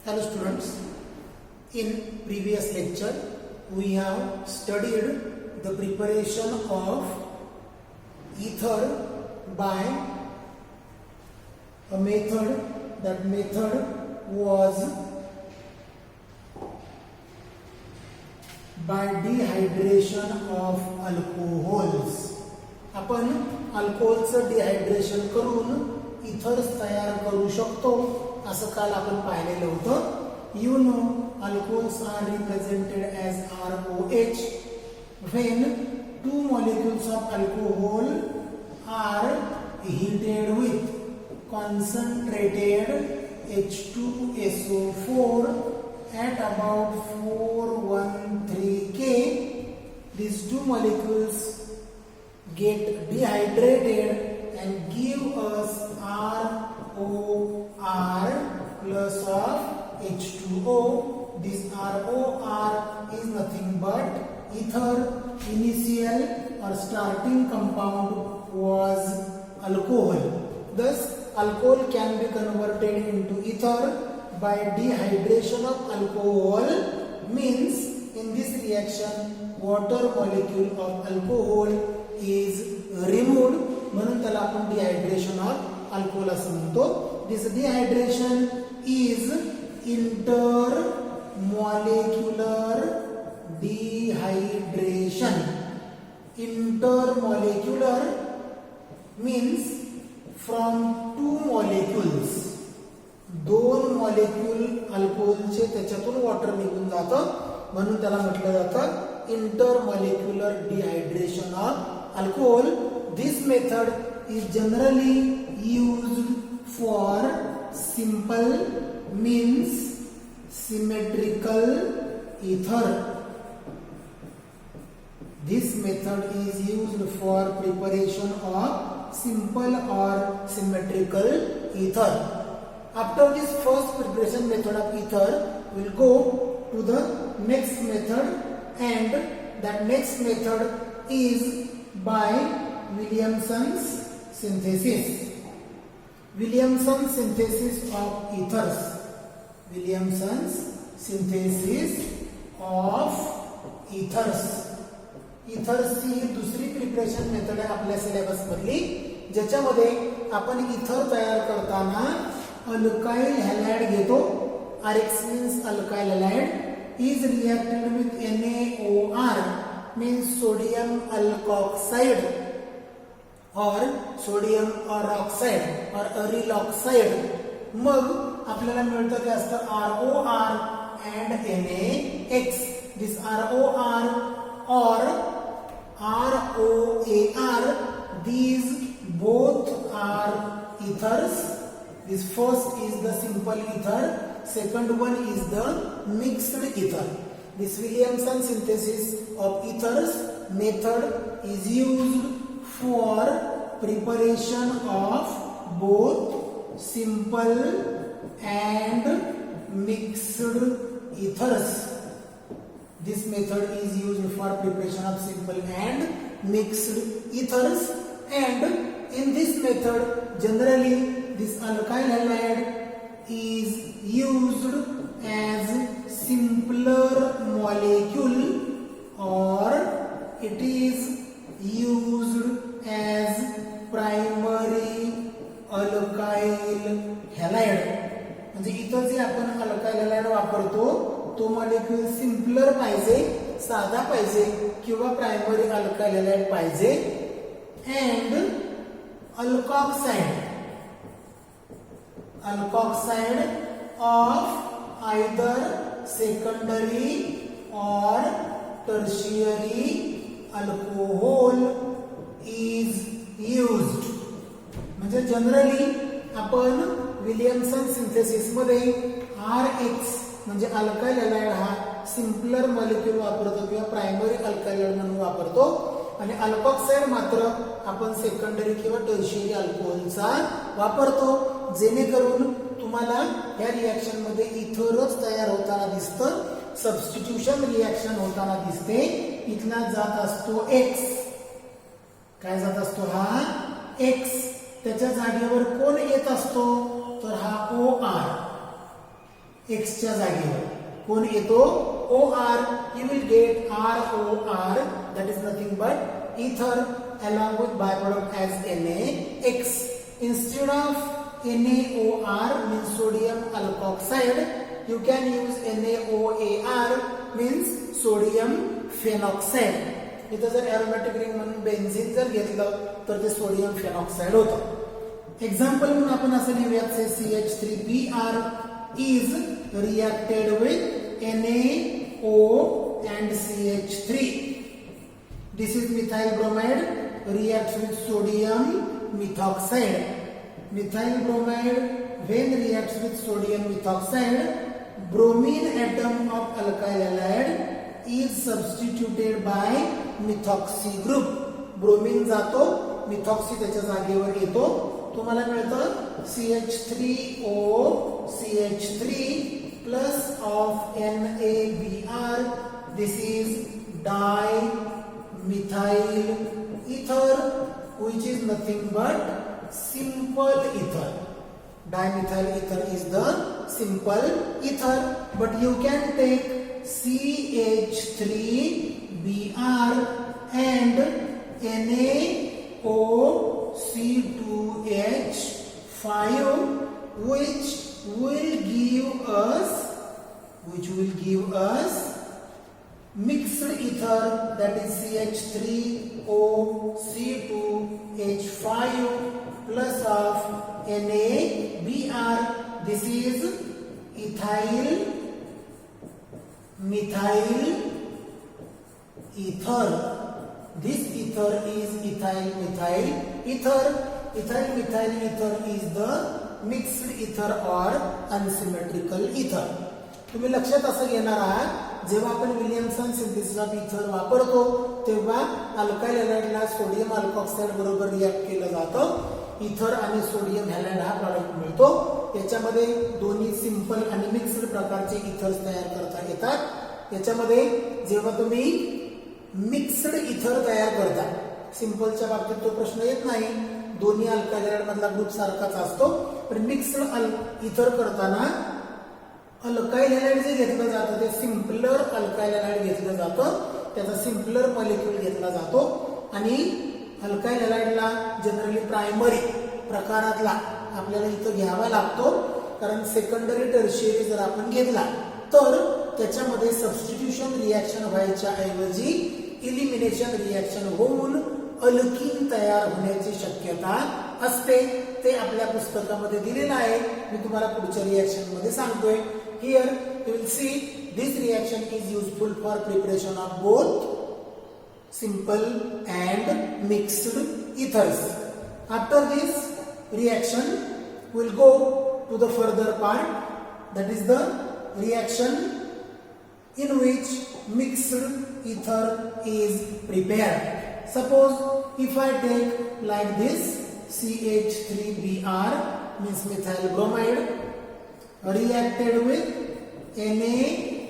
Hello students, in previous lecture we have studied the preparation of ether by a method. That method was by dehydration of alcohols. आपण अल्कोहोलचं dehydration करून ethers तयार करू शकतो असं काल आपण पाहिलेलं होतं. You know alcohols are represented as ROH when two molecules of alcohol are heated with concentrated H2SO4 at about 413 K. These two molecules get dehydrated and give us ROR plus of H2O. This ROR is nothing but ether. Initial or starting compound was alcohol. Thus, alcohol can be converted into ether by dehydration of alcohol. Means in this reaction, water molecule of alcohol is removed. म्हणून त्याला आपण dehydration of alcohol असं म्हणतो. This dehydration is intermolecular dehydration. Intermolecular means from two molecules. दोन molecule अल्कोहोलचे त्याच्यातून water निघून जातं म्हणून त्याला म्हटलं जातं intermolecular dehydration of alcohol. This method is generally used for simple means symmetrical ether. This method is used for preparation of simple or symmetrical ether. After this first preparation method of ether, we will go to the next method, and that next method is by Williamson's synthesis. Williamson's synthesis of ethers. Williamson's synthesis of ethers. ethers ही दुसरी preparation method आहे आपल्या syllabus मधली, ज्याच्यामध्ये आपण इथर तयार करताना alkyl halide घेतो. RX means alkyl halide is reacted with NaOR means sodium alkoxide or sodium oxide or aryl oxide. मग आपल्याला मिळतं ते असतं ROR and NaX. This ROR or ROAR, these both are ethers. This first is the simple ether, second one is the mixed ether. This Williamson synthesis of ethers method is used for preparation of both simple and mixed ethers. This method is used for preparation of simple and mixed ethers, and in this method generally this alkyl halide is used as simpler molecule or it is used as primary alkyl halide. म्हणजे इथं जे आपण alkyl halide वापरतो तो molecule simpler पाहिजे, साधा पाहिजे किंवा प्रायमरी अल्काइल हॅलाइड पाहिजे. And alkoxide of either secondary or tertiary alcohol is used. म्हणजे जनरली आपण विलियमसन सिंथेसिस मध्ये RX म्हणजे अल्काइल हॅलाइड हा सिम्पलर मॉलिक्यूल वापरतो किंवा प्रायमरी अल्काइल हॅलाइड म्हणून वापरतो, आणि अल्कोक्साइड मात्र आपण सेकंडरी किंवा टर्शियरी अल्कोहोलचा वापरतो, जेणेकरून तुम्हाला या रिएक्शन मध्ये इथरच तयार होताना दिसतं. सबस्टिट्यूशन रिएक्शन होताना दिसते. इथला जात असतो X. काय जात असतो हा X. त्याच्या जागेवर कोण येत असतो तर हा OR. एक्सच्या जागेवर कोण येतो OR, you will get ROR, that is nothing but ether along with byproduct as NaX. Instead of NaOR means sodium alkoxide, you can use NaOAr means sodium phenoxide. इथं जर एरोमॅटिक रिंग म्हणून बेन्झिन जर घेतलं तर ते सोडियम फेनॉक्साइड होतं. Example म्हणून आपण असं लिहूयात CH3Br is reacted with NaO and CH3. This is methyl bromide reacts with sodium methoxide. Methyl bromide when reacts with sodium methoxide, bromine atom of alkyl halide is substituted by methoxy group. Bromine जातो, methoxy त्याच्या जागेवर येतो. तुम्हाला मिळतं CH3O CH3 plus of NaBr. This is dimethyl ether, which is nothing but simple ether. Dimethyl ether is the simple ether, but you can take CH3Br and NaOC2H5, which will give us mixed ether, that is CH3OC2H5 plus of NaBr. This is ethyl methyl ether. This ether is ethyl methyl ether. Ethyl methyl ether is the mixed ether or unsymmetrical ether. तुम्ही लक्षात असं घेणार आहात, जेव्हा आपण Williamson synthesis of इथर वापरतो तेव्हा अल्काइल हॅलाइडला सोडियम अल्कॉक्साइड बरोबर रिॲक्ट केलं जातं. इथर आणि सोडियम हॅलाइड हा प्रॉडक्ट मिळतो. याच्यामध्ये दोन्ही सिंपल आणि मिक्स्ड प्रकारचे इथर्स तयार करता येतात. याच्यामध्ये जेव्हा तुम्ही मिक्स्ड इथर तयार करता, सिंपलच्या बाबतीत तो प्रश्न येत नाही, दोन्ही अल्काइल हॅलाइड मधला ग्रुप सारखाच असतो. पण मिक्स्ड इथर करताना अल्काइल हॅलाइड जे घेतलं जातं ते सिंपलर अल्काइल हॅलाइड घेतलं जातं, त्याचा सिंपलर मॉलिक्यूल घेतला जातो. आणि अल्काइल हॅलाइडला जनरली प्रायमरी प्रकारातला आपल्याला इथं घ्यावा लागतो, कारण सेकंडरी टर्शियरी जर आपण घेतला तर त्याच्यामध्ये सबस्टिट्यूशन रिॲक्शन व्हायच्या ऐवजी इलिमिनेशन रिॲक्शन होऊन अल्कीन तयार होण्याची शक्यता असते. ते आपल्या पुस्तकामध्ये दिलेलं आहे, मी तुम्हाला पुढच्या रिॲक्शन मध्ये सांगतोय. Here you will see this reaction is useful for preparation of both simple and mixed ethers. After this reaction, we will go to the further part, that is the reaction in which mixed ether is prepared. Suppose if I take like this CH3Br means methyl bromide reacted with NaOC,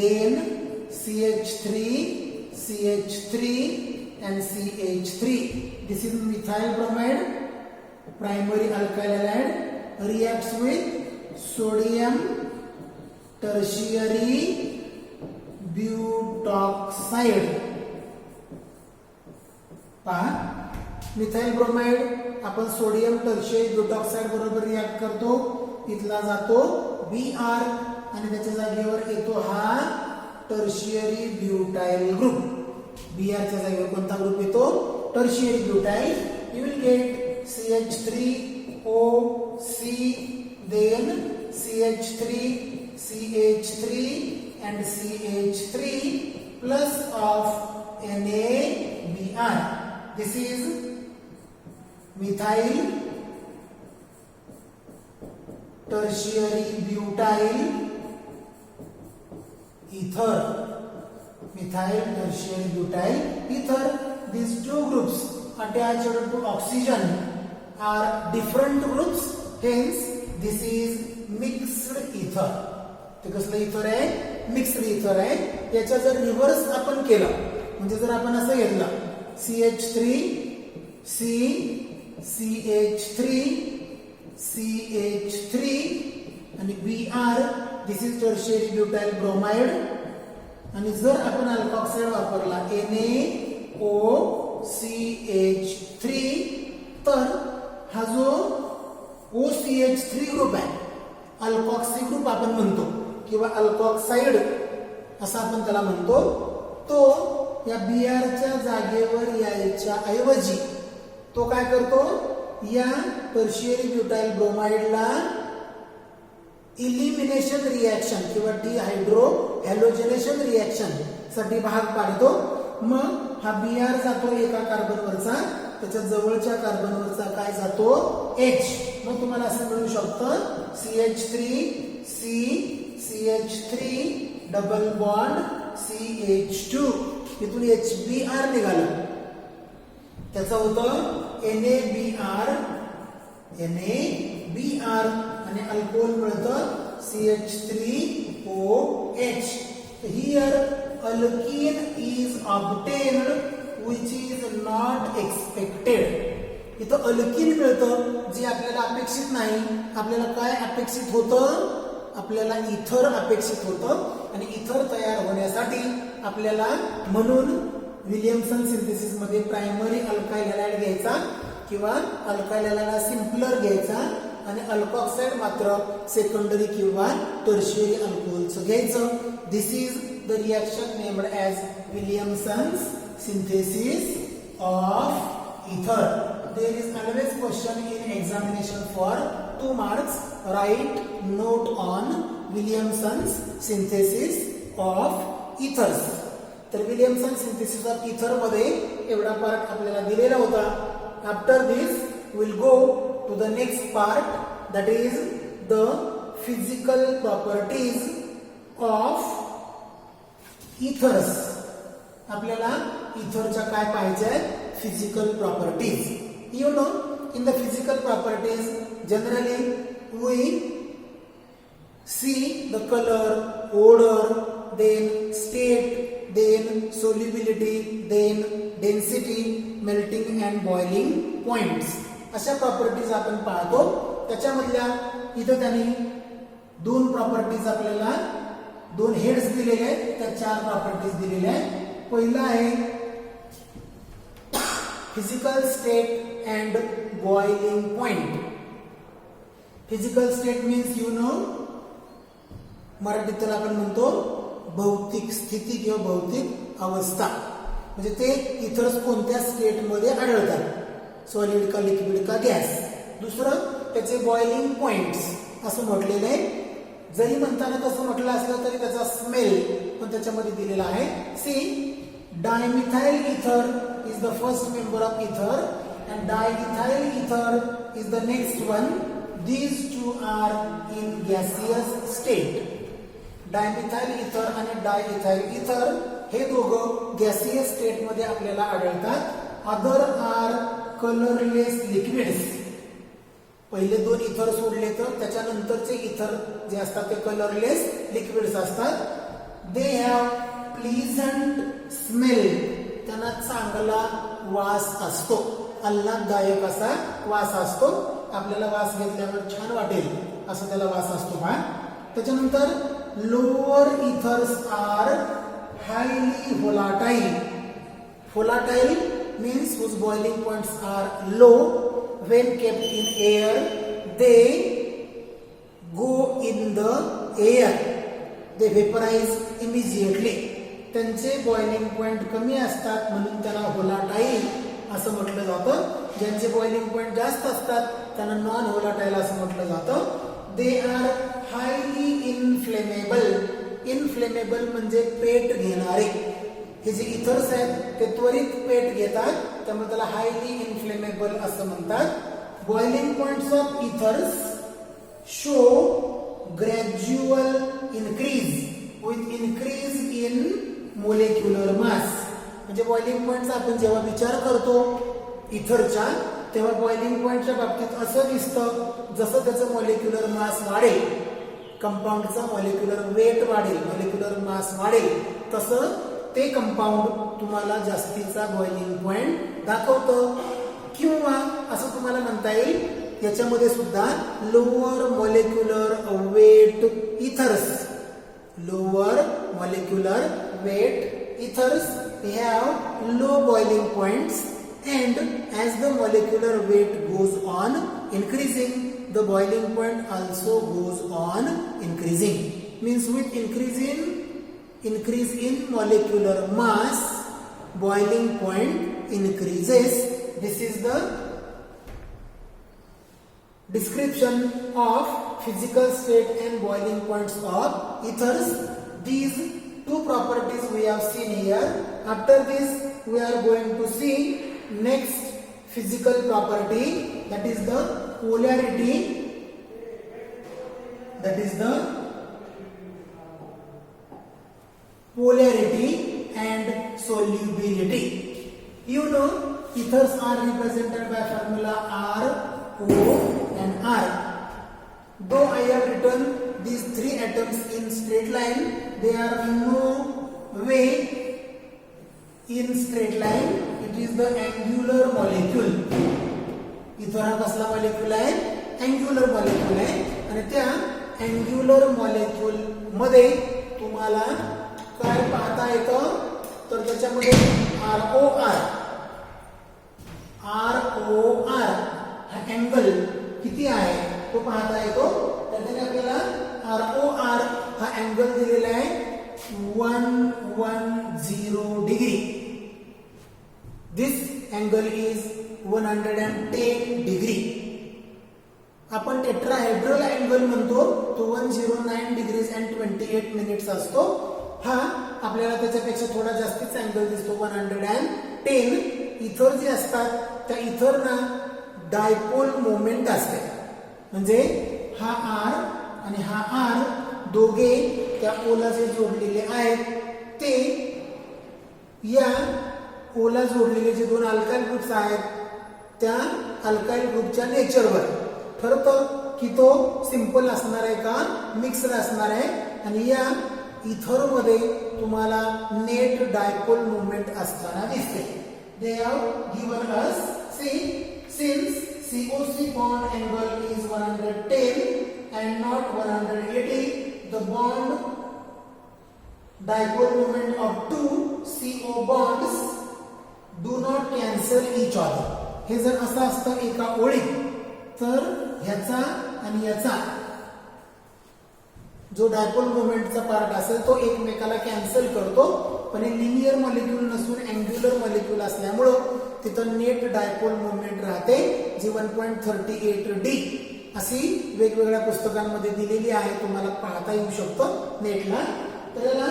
then CH3, CH3 and CH3. This is methyl bromide, primary alkyl halide, reacts with sodium tertiary butoxide. पहा, methyl bromide आपण sodium tertiary ब्युटॉक्साइड बरोबर react करतो, इथला जातो Br आणि त्याच्या जागेवर येतो हा टर्शियरी ब्युटाइल ग्रुप. Br च्या जागेवर कोणता ग्रुप येतो? Tertiary butyl. You will get CH3OC, then CH3, CH3 and CH3 plus of NaBr. This is methyl tertiary butyl ether. Methyl tertiary butyl ether. These two groups attached to oxygen are different groups, hence this is mixed ether. ते कसलं इथर आहे? Mixed इथर आहे. याचा जर reverse आपण केलं, म्हणजे जर आपण असं घेतलं CH3 C CH3 CH3 आणि Br this is tertiary butyl bromide आणि जर आपण अल्कॉक्साइड वापरला NaOCH3 तर हा जो OCH3 ग्रुप आहे अल्कॉक्सी ग्रुप आपण म्हणतो किंवा अल्कॉक्साइड असं आपण त्याला म्हणतो तो या Brच्या जागेवर यायच्या ऐवजी तो काय करतो या टर्शियरी ब्युटाइल ब्रोमाइडला इलिमिनेशन रिएक्शन किंवा डिहायड्रो हॅलोजनेशन रिएक्शन साठी भाग पाडतो मग हा Br जातो एका कार्बनवरचा त्याच्या जवळच्या कार्बनवरचा काय जातो H मग तुम्हाला असं मिळू शकतं CH3 डबल बॉन्ड CH2 इथून HBr निघालं त्याचं होतं NaBr आणि अल्कोहोल मिळतं CH3OH here alkene is obtained which is not expected इथं अल्कीन मिळतं जे आपल्याला अपेक्षित नाही आपल्याला काय अपेक्षित होतं आपल्याला इथर अपेक्षित होतं आणि इथर तयार होण्यासाठी आपल्याला म्हणून विलियमसन सिंथेसिस मध्ये प्रायमरी अल्काइल हॅलाइड घ्यायचा किंवा अल्काइल हॅलाइड सिम्पलर घ्यायचा आणि अल्कॉक्साइड मात्र सेकंडरी किंवा टर्शियरी अल्कोहोलचं घ्यायचं this is the reaction named as Williamson's synthesis of ether. There is always question in examination for 2 marks. Write note on Williamson's synthesis of ethers. तर Williamson synthesis of ether मध्ये एवढा part आपल्याला दिलेला होता. After this will go to the next part that is the physical properties of ethers. आपल्याला इथरच्या काय पाहिजे physical properties you know in the physical properties generally we see the colour odor then state then solubility then density melting and boiling points अशा properties आपण पाहतो त्याच्यामधल्या इथं त्यांनी 2 प्रॉपर्टीज आपल्याला 2 हेड्स दिलेले आहेत त्या 4 प्रॉपर्टीज दिलेल्या आहेत पहिला आहे physical state and boiling point. Physical state means you know मराठीत त्याला आपण म्हणतो भौतिक स्थिती किंवा भौतिक अवस्था म्हणजे ते इथर्स कोणत्या स्टेट मध्ये आढळतात सॉलिड का लिक्विड का गॅस. दुसरं त्याचे बॉइलिंग पॉइंट्स असं म्हटलेलं आहे जरी म्हणताना तसं म्हटलं असलं तरी त्याचा स्मेल पण त्याच्यामध्ये दिलेला आहे. See dimethyl ether is the first member of ether and diethyl ether is the next one. These two are in gaseous state. dimethyl ether आणि diethyl ether हे दोघं गॅसियस स्टेट मध्ये आपल्याला आढळतात. Other are colourless liquids. पहिले 2 इथर सोडले तर त्याच्यानंतरचे इथर जे असतात ते कलरलेस लिक्विड्स असतात. दे हॅव प्लीझंट स्मेल त्यांना चांगला वास असतो आल्हाददायक असा वास असतो आपल्याला वास घेतल्यावर छान वाटेल असं त्याला वास असतो पहा. त्याच्यानंतर lower ethers are highly volatile. Volatile means whose boiling points are low when kept in air they go in the air they vaporize immediately. त्यांचे बॉइलिंग पॉइंट कमी असतात म्हणून त्याला व्होलाटाईल असं म्हटलं जातं. ज्यांचे बॉइलिंग पॉइंट जास्त असतात त्यांना नॉन व्होलाटाईल असं म्हटलं जातं. They are highly inflammable. Inflammable म्हणजे पेट घेणारे. हे जे इथर्स आहेत ते त्वरित पेट घेतात त्यामुळे त्याला हायली इनफ्लेमेबल असं म्हणतात. Boiling points of ethers show gradual increase with increase in molecular mass. म्हणजे बॉइलिंग पॉइंटचा आपण जेव्हा विचार करतो इथरच्या तेव्हा बॉइलिंग पॉइंटच्या बाबतीत असं दिसतं जसं त्याचं मोलेक्युलर मास वाढेल कंपाऊंडचा मोलेक्युलर वेट वाढेल मोलेक्युलर मास वाढेल तसं ते कंपाऊंड तुम्हाला जास्तीचा बॉइलिंग पॉइंट दाखवतं. किंवा असं तुम्हाला म्हणता येईल याच्यामध्ये सुद्धा lower molecular weight ethers, lower molecular weight ethers have low boiling points, and as the molecular weight goes on increasing, the boiling point also goes on increasing. Means with increase in molecular mass, boiling point increases. This is the description of physical state and boiling points of ethers. These two properties we have seen here. After this we are going to see next physical property, that is the polarity, that is the polarity and solubility. You know ethers are represented by formula R, O and R. Though I have written these three atoms in straight line, they are in no way in straight line. It is the angular molecule. इथं हा कसला molecule आहे? Angular molecule आहे. आणि त्या angular molecule मध्ये तुम्हाला काय पाहता येतं? तर त्याच्यामध्ये ROR हा अँगल किती आहे तो पाहता येतो. त्याच्याने आपल्याला ROR हा अँगल दिलेला आहे 110 degree. This angle is 110 degree. आपण टेट्राहेड्रल अँगल म्हणतो तो 109 डिग्रीज अँड 28 मिनिट्स असतो. हा आपल्याला त्याच्यापेक्षा थोडा जास्तीच अँगल दिसतो 110. इथर जे असतात त्या इथरना डायपोल मोमेंट असते. म्हणजे हा R आणि हा R दोघे त्या ओला जे जोडलेले आहेत ते या ओला जोडलेले जे दोन अल्काइल ग्रुप्स आहेत त्या अल्काइल ग्रुपच्या नेचरवर ठरतं की तो सिंपल असणार आहे का मिक्स्ड असणार आहे. आणि या इथर मध्ये तुम्हाला नेट डायपोल मोमेंट असताना दिसते. They have given us since COC bond angle is 110 and not 180, the bond dipole moment of two CO bonds do not cancel each other. हे जर असं असतं एका ओळीत तर ह्याचा आणि याचा जो डायपोल मोमेंटचा पार्ट असेल तो एकमेकाला कॅन्सल करतो. पण हे लिनियर मॉलिक्यूल नसून अँग्युलर मॉलिक्यूल असल्यामुळं तिथं नेट डायपोल मोमेंट राहते जी 1.38D अशी वेगवेगळ्या पुस्तकांमध्ये दिलेली आहे. तुम्हाला पाहता येऊ शकतं नेटला. तर याला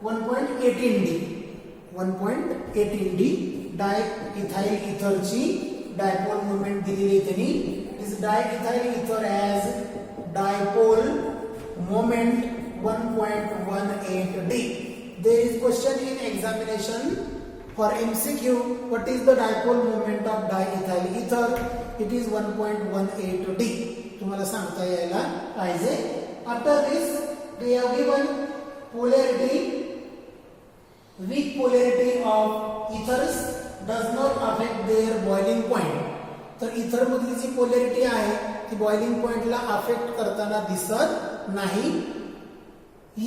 1.18D डायइथाइल इथरची डायपोल मोमेंट दिलेली आहे त्यांनी. दिस डायइथाइल इथर has dipole moment 1.18D. There is question in examination for MCQ, what is the dipole moment of diethyl ether? It is 1.18D. तुम्हाला सांगता यायला पाहिजे. After this they have given polarity. Weak polarity of ethers does not affect their boiling point. तर इथर मधली जी polarity आहे ती boiling पॉइंटला अफेक्ट करताना दिसत नाही.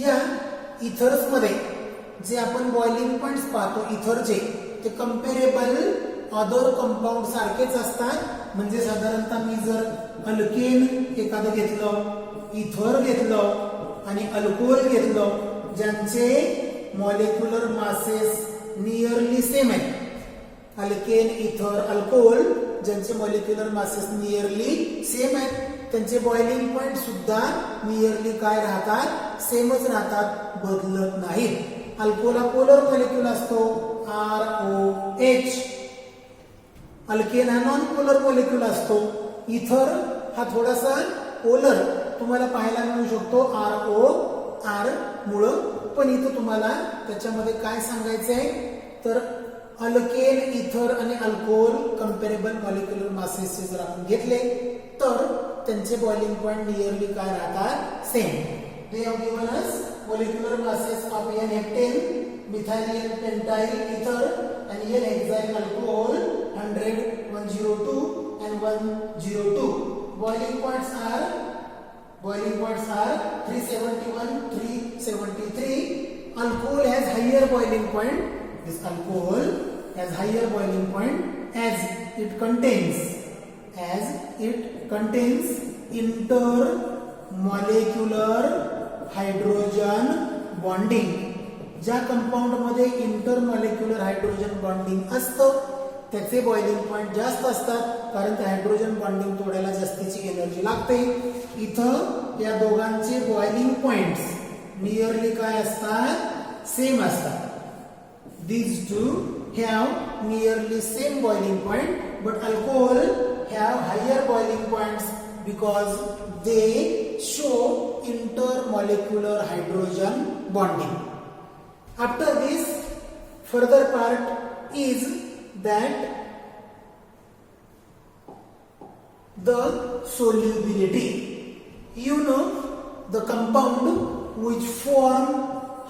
या इथर्स मध्ये जे आपण बॉइलिंग पॉइंट्स पाहतो इथरचे ते कंपेरेबल अदर कंपाऊंड सारखेच असतात. म्हणजे साधारणतः मी जर अल्केन एखादं घेतलं, इथर घेतलं आणि अल्कोहोल घेतलं ज्यांचे मॉलिक्युलर मासेस नियरली सेम आहेत, अल्केन इथर अल्कोहोल ज्यांचे मॉलिक्युलर मासेस नियरली सेम आहेत त्यांचे बॉइलिंग पॉइंट सुद्धा नियरली काय राहतात, सेमच राहतात, बदलत नाहीत. अल्कोहोल हा पोलर मॉलिक्यूल असतो ROH. अल्केन हा नॉन पोलर मॉलिक्यूल असतो. इथर हा थोडासा पोलर तुम्हाला पाहायला मिळू शकतो ROR मुळे. पण इथं तुम्हाला त्याच्यामध्ये काय सांगायचंय तर अल्केन इथर आणि अल्कोहोल कंपेरेबल मॉलिक्युलर मासेसचे जर आपण घेतले तर त्यांचे बॉइलिंग पॉइंट नियरली काय राहतात, same. They have given us molecular masses of N10 methyl pentyl ether and N hexyl alcohol 100, 102 and 102. boiling points are 371, 373. Alcohol has higher boiling point. This alcohol has higher boiling point as it contains intermolecular hydrogen bonding. ज्या compound मध्ये intermolecular hydrogen bonding असतं त्याचे boiling point जास्त असतात कारण ते hydrogen bonding तोडायला जास्तीची एनर्जी लागते. इथं या दोघांचे बॉइलिंग पॉइंट्स नियरली काय असतात सेम असतात. These two have nearly same boiling point, but alcohol have higher boiling points because they show intermolecular hydrogen bonding. After this, further part is that the solubility. You know the compound which form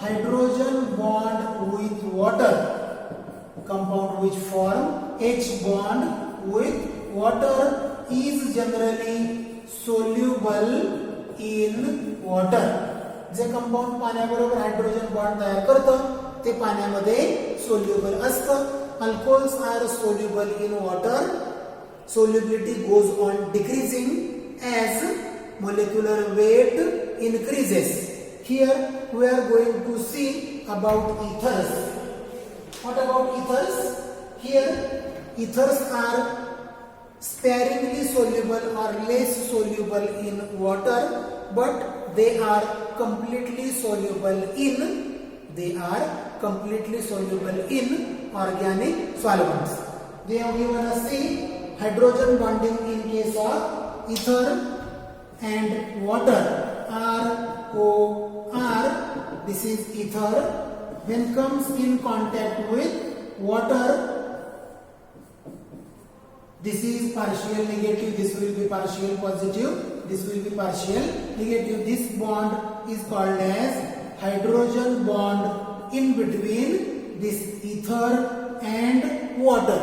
hydrogen bond with water, compound which form H bond with water is generally soluble in water. जे compound पाण्याबरोबर hydrogen bond तयार करतं ते पाण्यामध्ये soluble असतं. Alcohols are soluble in water. Solubility goes on decreasing as molecular weight increases. Here we are going to see about ethers. What about ethers? Here ethers are sparingly soluble or less soluble in water, but they are completely soluble in organic solvents. They have given us the hydrogen bonding in case of ether and water. ROR, this is ether. When comes in contact with water, this is partial negative, this will be partial positive, this will be partial negative. This bond is called as hydrogen bond in between this ether and water.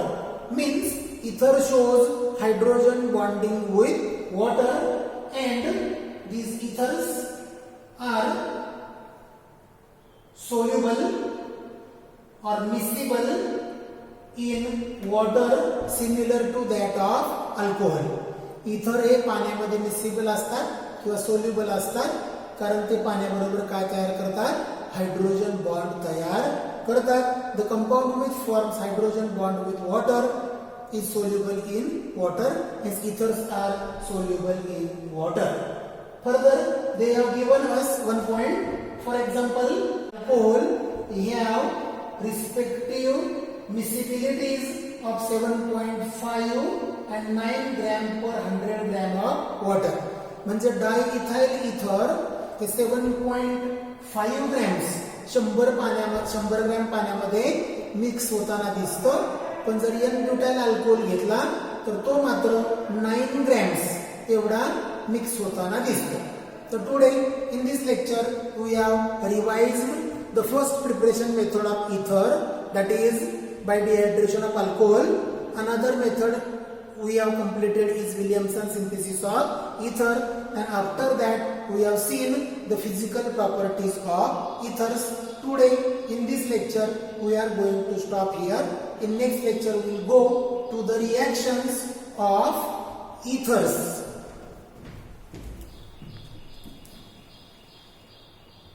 Means ether shows hydrogen bonding with water and these ethers are soluble or miscible in water similar to that of alcohol. इथर हे पाण्यामध्ये miscible असतात किंवा soluble असतात कारण ते पाण्याबरोबर काय तयार करतात हायड्रोजन बॉन्ड तयार करतात. The compound which forms hydrogen bond with water is soluble in water, hence ethers are soluble in water. Further, they have given us one point. For example, alcohol have respective miscibilities of 7.5 and 9 gram per 100 gram of water. म्हणजे diethyl इथर ते 7.5 grams 100 gram पाण्यामध्ये mix होताना दिसतं. पण जर N butyl alcohol घेतला तर तो मात्र 9 ग्रॅम्स एवढा मिक्स होताना दिसतो. तर today in this lecture we have revised the first preparation method of ether, that is by dehydration of alcohol. Another method we have completed is Williamson synthesis of ether, and after that we have seen the physical properties of ethers. Today in this lecture we are going to stop here. In next lecture we will go to the reactions of ethers.